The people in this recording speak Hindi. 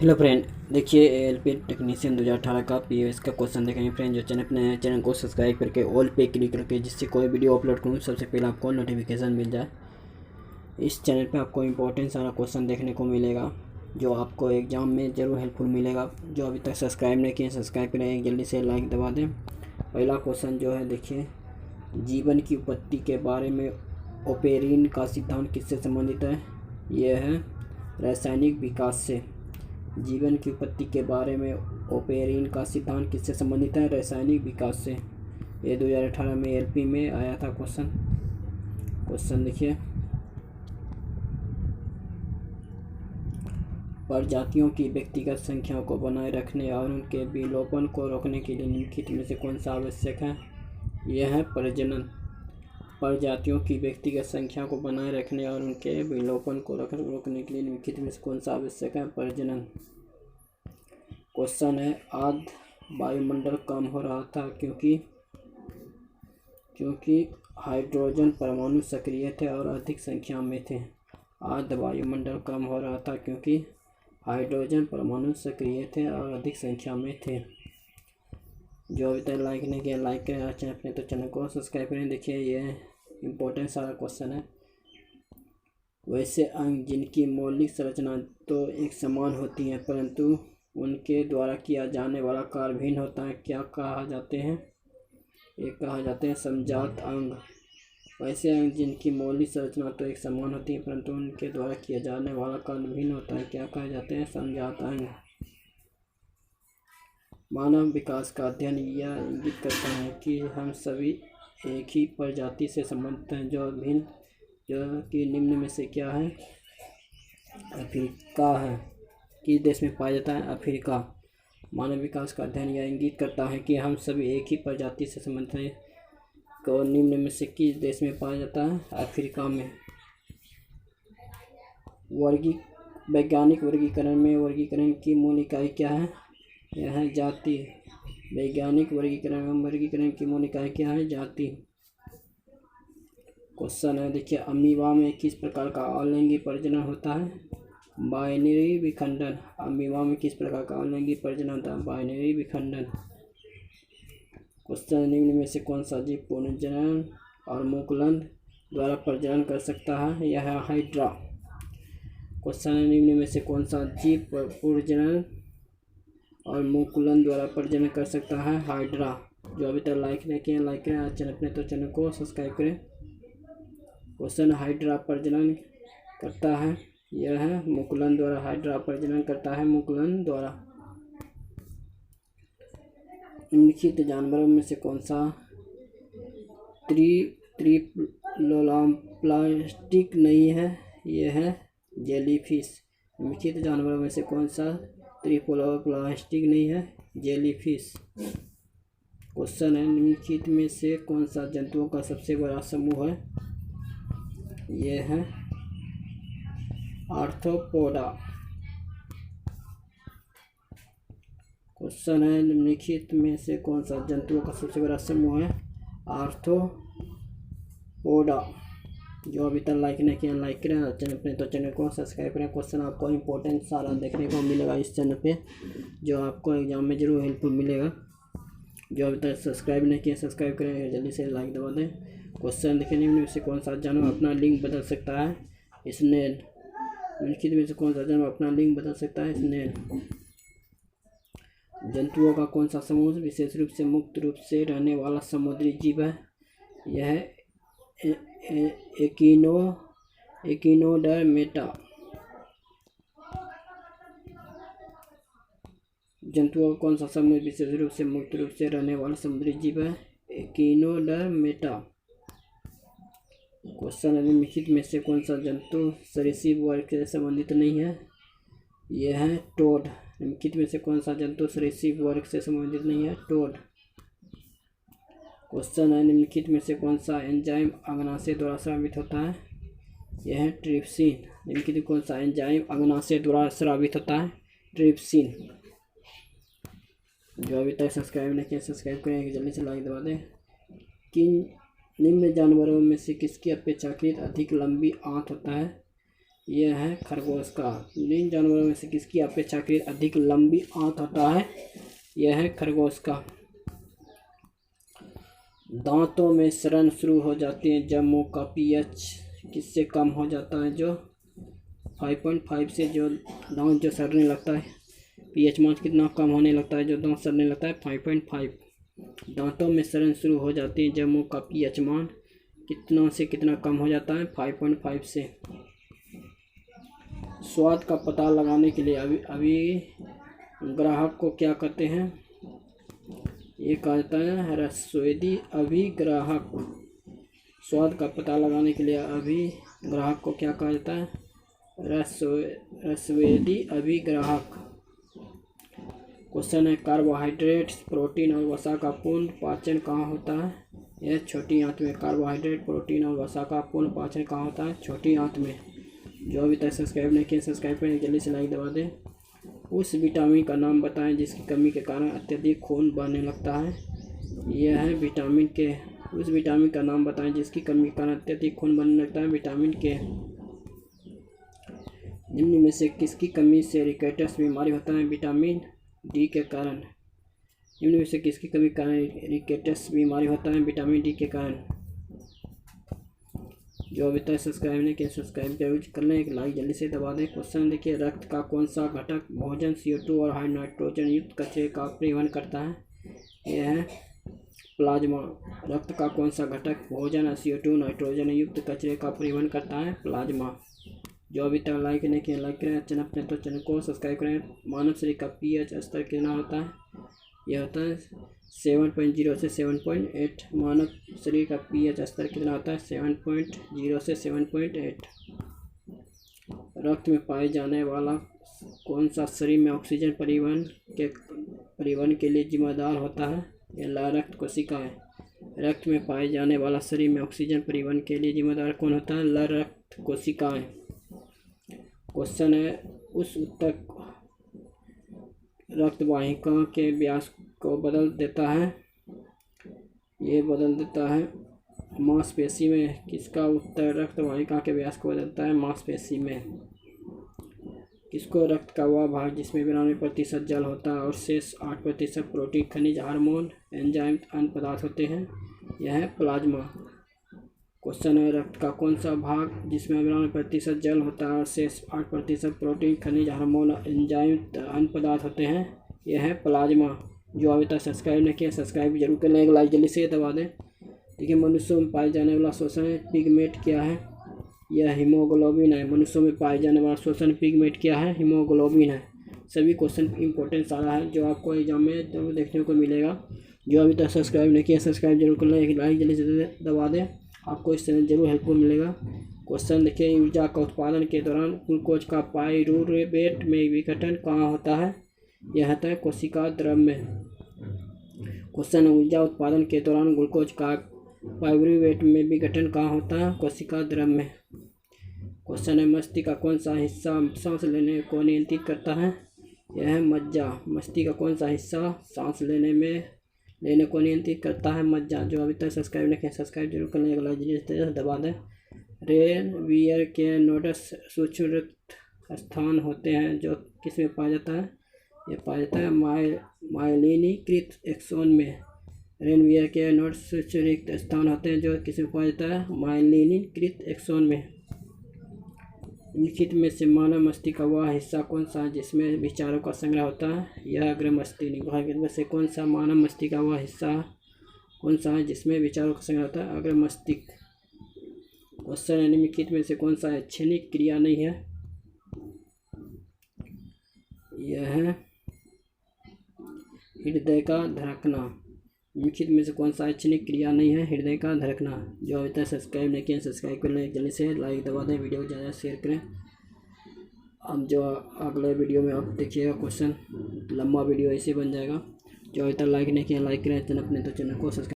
हेलो फ्रेंड, देखिए एलपी टेक्नीशियन 2018 का पीओएस का क्वेश्चन देखेंगे फ्रेंड। जो चैनल अपने चैनल को सब्सक्राइब करके ऑल पे क्लिक करके, जिससे कोई वीडियो अपलोड करूँ सबसे पहले आपको नोटिफिकेशन मिल जाए। इस चैनल पे आपको इम्पोर्टेंट सारा क्वेश्चन देखने को मिलेगा जो आपको एग्जाम में ज़रूर हेल्पफुल मिलेगा। जो अभी तक सब्सक्राइब नहीं किए सब्सक्राइब करें, जल्दी से लाइक दबा दें। पहला क्वेश्चन जो है देखिए, जीवन की उत्पत्ति के बारे में ओपेरिन का सिद्धांत किससे संबंधित है? यह है रासायनिक विकास से। जीवन की उत्पत्ति के बारे में ओपेरिन का सिद्धांत किससे संबंधित है? रासायनिक विकास से। ये 2018 में एलपी में आया था क्वेश्चन देखिए, प्रजातियों की व्यक्तिगत संख्या को बनाए रखने और उनके विलोपन को रोकने के लिए निम्नलिखित में से कौन सा आवश्यक है? यह है प्रजनन। प्रजातियों की व्यक्तिगत संख्या को बनाए रखने और उनके विलोपन को रोकने के लिए निम्नलिखित में से कौन सा आवश्यक है? प्रजनन। क्वेश्चन है, आज वायुमंडल कम हो रहा था क्योंकि हाइड्रोजन परमाणु सक्रिय थे और अधिक संख्या में थे। आज वायुमंडल कम हो रहा था क्योंकि हाइड्रोजन परमाणु सक्रिय थे और अधिक संख्या में थे। जो अभी तक लाइक नहीं किया लाइक करें, और चैनल तो चैनल को सब्सक्राइब करें। देखिए ये इम्पोर्टेंट सारा क्वेश्चन है। वैसे अंग जिनकी मौलिक संरचना तो एक समान होती है परंतु उनके द्वारा किया जाने वाला कार्य भिन्न होता है, क्या कहा जाते हैं? एक कहा जाते हैं समजात अंग। वैसे अंग जिनकी मौलिक संरचना तो एक समान होती है परंतु उनके द्वारा किया जाने वाला कार्य भिन्न होता है, क्या कहा जाते हैं? समजात अंग। मानव विकास का अध्ययन यह इंगित करता है कि हम सभी एक ही प्रजाति से संबंधित हैं जो कि निम्न में से क्या है? अफ्रीका है। किस देश में पाया जाता है? अफ्रीका। मानव विकास का अध्ययन यह इंगित करता है कि हम सभी एक ही प्रजाति से संबंधित हैं को निम्न में से किस देश में पाया जाता है? अफ्रीका में। वैज्ञानिक वर्गीकरण में वर्गीकरण की मूल इकाई क्या है? यह है जाति। वैज्ञानिक वर्गीकरण की मूल इकाई क्या है? जाति। क्वेश्चन है देखिए, अमीबा में किस प्रकार का अलैंगिक प्रजनन होता है? बाइनरी विखंडन। अमीबा में किस प्रकार का अलैंगिक प्रजनन होता है? बाइनरी विखंडन। क्वेश्चन, निम्न में से कौन सा जीव पुनर्जनन और मुकुलन द्वारा प्रजनन कर सकता है? यह है हाइड्रा। क्वेश्चन है, निम्न में से कौन सा जीव पुनर्जनन और मुकुलन द्वारा प्रजनन कर सकता है? हाइड्रा। जो अभी तक लाइक नहीं किए लाइक करें, आज चैनल अपने तो चैनल को सब्सक्राइब करें। क्वेश्चन, हाइड्रा प्रजनन करता है, यह है मुकुलन द्वारा। हाइड्रा प्रजनन करता है मुकुलन द्वारा। निम्नलिखित जानवरों में से कौन सा त्रिप्लास्टिक नहीं है? यह है जेलीफिश। निम्नलिखित जानवरों में से कौन सा त्रिप्लास्टिक नहीं है? जेलीफिश। क्वेश्चन है, निम्नलिखित में से कौन सा जंतुओं का सबसे बड़ा समूह है? यह है आर्थ्रोपोडा। क्वेश्चन है, निम्नलिखित में से कौन सा जंतुओं का सबसे बड़ा समूह है? आर्थ्रोपोडा। जो अभी तक लाइक नहीं किया लाइक करें, अपने तो चैनल को सब्सक्राइब करें। क्वेश्चन आपको इम्पोर्टेंट सारा देखने को मिलेगा इस चैनल पे, जो आपको एग्जाम में जरूर हेल्पफुल मिलेगा। जो अभी तक सब्सक्राइब नहीं किया सब्सक्राइब करें, जल्दी से लाइक दबा दें। क्वेश्चन देखिए, निम्न में से कौन सा जानवर अपना लिंग बदल सकता है? स्नेल। निम्नलिखित में से कौन सा जानवर अपना लिंग बदल सकता है? स्नेल। जंतुओं का कौन सा समूह विशेष रूप से मुक्त रूप से रहने वाला समुद्री जीव है? यह है एकिनोडर्मेटा। जंतुओं का कौन सा समूह विशेष रूप से मुक्त रूप से रहने वाला समुद्री जीव है? एकिनोडर्मेटा। क्वेश्चन, निम्नलिखित में से कौन सा जंतु सरीसृप वर्ग से संबंधित नहीं है? यह है टोड। निम्नलिखित में से कौन सा जंतु सरीसृप वर्ग से संबंधित नहीं है? टोड। क्वेश्चन है, निम्नलिखित में से कौन सा एंजाइम अग्नाशय द्वारा स्रावित होता है? यह है ट्रिप्सिन। निम्नलिखित कौन सा एंजाइम अग्नाशय द्वारा स्रावित होता है? ट्रिप्सिन। जो अभी तक सब्सक्राइब नहीं किया सब्सक्राइब करें, जल्दी से लाइक दबा दें। किन निम्न जानवरों में से किसकी अपेक्षाकृत अधिक लंबी आंत होता है? यह है खरगोश का। इन जानवरों में से किसकी अपेक्षाकृत अधिक लंबी आंत होता है? यह है खरगोश का। दांतों में सड़न शुरू हो जाती है जब मुंह का पीएच किससे कम हो जाता है? जो 5.5 से जो दांत जो सड़ने लगता है, पीएच मान कितना कम होने लगता है? जो दांत सड़ने लगता है 5.5। दांतों में सड़न शुरू हो जाती है जब मुंह का पीएच मान कितना से कितना कम हो जाता है? 5.5 से। स्वाद का पता लगाने के लिए अभिग्राहक को क्या कहते हैं? ये कहा जाता है रसवेदी अभिग्राहक। स्वाद का पता लगाने के लिए अभिग्राहक को क्या कहा जाता है? रसवेदी अभिग्राहक। क्वेश्चन है कार्बोहाइड्रेट्स, प्रोटीन और वसा का पूर्ण पाचन कहाँ होता है? यह छोटी आंत में। कार्बोहाइड्रेट, प्रोटीन और वसा का पूर्ण पाचन कहाँ होता है? छोटी आंत में। जो अभी तक सब्सक्राइब नहीं किया सब्सक्राइब करें, जल्दी से लाइक दबा दें। उस विटामिन का नाम बताएं जिसकी कमी के कारण अत्यधिक खून बहने लगता है। यह है विटामिन के। उस विटामिन का नाम बताएं जिसकी कमी के कारण अत्यधिक खून बहने लगता है। विटामिन के। निम्न में से किसकी कमी से रिकेटस बीमारी होता है? विटामिन डी के कारण। निम्न में से किसकी कमी के कारण रिकेटस बीमारी होता है? विटामिन डी के कारण। जो अभी तक सब्सक्राइब नहीं किया सब्सक्राइब जरूर कर लें, एक लाइक जल्दी से दबा दें। क्वेश्चन देखिए, रक्त का कौन सा घटक भोजन, CO2 और हाई नाइट्रोजन युक्त कचरे का परिवहन करता है? यह है प्लाज्मा। रक्त का कौन सा घटक भोजन और CO2 नाइट्रोजन युक्त कचरे का परिवहन करता है? प्लाज्मा। जो अभी तक लाइक नहीं किया लाइक करें, चैनल अपने तो चैनल को सब्सक्राइब करें। मानव शरीर का पीएच स्तर कितना होता है? यह होता है 7.0 से 7.8। मानव शरीर का पीएच स्तर कितना होता है? 7.0 से 7.8। रक्त में पाए जाने वाला कौन सा शरीर में ऑक्सीजन परिवहन के लिए जिम्मेदार होता है? यह लाल रक्त कोशिका है। रक्त में पाए जाने वाला शरीर में ऑक्सीजन परिवहन के लिए जिम्मेदार कौन होता है? लाल रक्त कोशिकाएं। क्वेश्चन है, उस ऊतक रक्त वाहिका के व्यास को बदल देता है। ये बदल देता है मांसपेशी में। किसका उत्तर रक्त वाहिका के व्यास को बदलता है? मांसपेशी में। किसको रक्त का वह भाग जिसमें 92% जल होता है और शेष 8% प्रोटीन, खनिज, हार्मोन, एंजाइम, अन्य पदार्थ होते हैं? यह है प्लाज्मा। क्वेश्चन है, रक्त का कौन सा भाग जिसमें 92% जल होता है और शेष 8% प्रोटीन, खनिज, हार्मोन, एंजाइम, अन्य पदार्थ होते हैं? यह है प्लाज्मा। जो अभी तक सब्सक्राइब नहीं किया सब्सक्राइब जरूर कर लें, एक लाइक जल्दी से दबा दें। देखिए, मनुष्यों में पाए जाने वाला श्वसन पिगमेंट क्या है? यह हीमोग्लोबिन है। मनुष्यों में पाए जाने वाला श्वसन पिगमेंट क्या है? हीमोग्लोबिन है। सभी क्वेश्चन इंपॉर्टेंट सारा है जो आपको एग्जाम में जरूर देखने को मिलेगा। जो अभी तक सब्सक्राइब नहीं किया सब्सक्राइब जरूर कर लें, एक लाइक जल्दी से दबा दें, आपको इस तरह जरूर हेल्पफुल मिलेगा। क्वेश्चन देखिए, ऊर्जा का उत्पादन के दौरान ग्लूकोज का पाइरूवेट में विघटन कहाँ होता है? यह होता है कोशिका द्रव में। क्वेश्चन, ऊर्जा उत्पादन के दौरान ग्लूकोज का पाइरूवेट में विघटन कहाँ होता है? कोशिका द्रव में। क्वेश्चन है, मस्तिष्क का कौन सा हिस्सा सांस लेने को नियंत्रित करता है? यह है मज्जा। मस्तिष्क का कौन सा हिस्सा सांस लेने को नियंत्रित करता है? मज्जा। जो अभी तक सब्सक्राइब नहीं किया सब्सक्राइब जरूर कर लें, अगला जल्दी दबा दें। रेनवियर के नोडस सूक्ष्म रक्त स्थान होते हैं जो किसमें पाया जाता है? यह पाया जाता है मायलिनीकृत एक्सोन में। रेनवियर के नोड्स सूक्ष्म रक्त स्थान होते हैं जो किसमें पाया जाता है? मायलिनीकृत एक्सोन में। निम्नलिखित में से मानव मस्तिष्क का वह हिस्सा कौन सा है जिसमें विचारों का संग्रह होता है? यह अग्र मस्तिष्क। निम्नलिखित में से कौन सा मानव मस्तिष्क का वह हिस्सा कौन सा है जिसमें विचारों का संग्रह होता है? अग्र मस्तिष्क। क्वेश्चन है, निम्नलिखित में से कौन सा क्षणिक क्रिया नहीं है? यह है हृदय का धड़कना। निम्नलिखित में से कौन सा क्षणिक क्रिया नहीं है? हृदय का धड़कना। जो अभी तक सब्सक्राइब नहीं किया सब्सक्राइब कर लें, जल्दी से लाइक दबा दें, वीडियो को ज़्यादा शेयर करें। अब जो अगले वीडियो में आप देखिएगा क्वेश्चन, लंबा वीडियो ऐसे बन जाएगा। जो अभी तक लाइक नहीं किया लाइक करें, चैनल अपने तो चैनल को सब्सक्राइब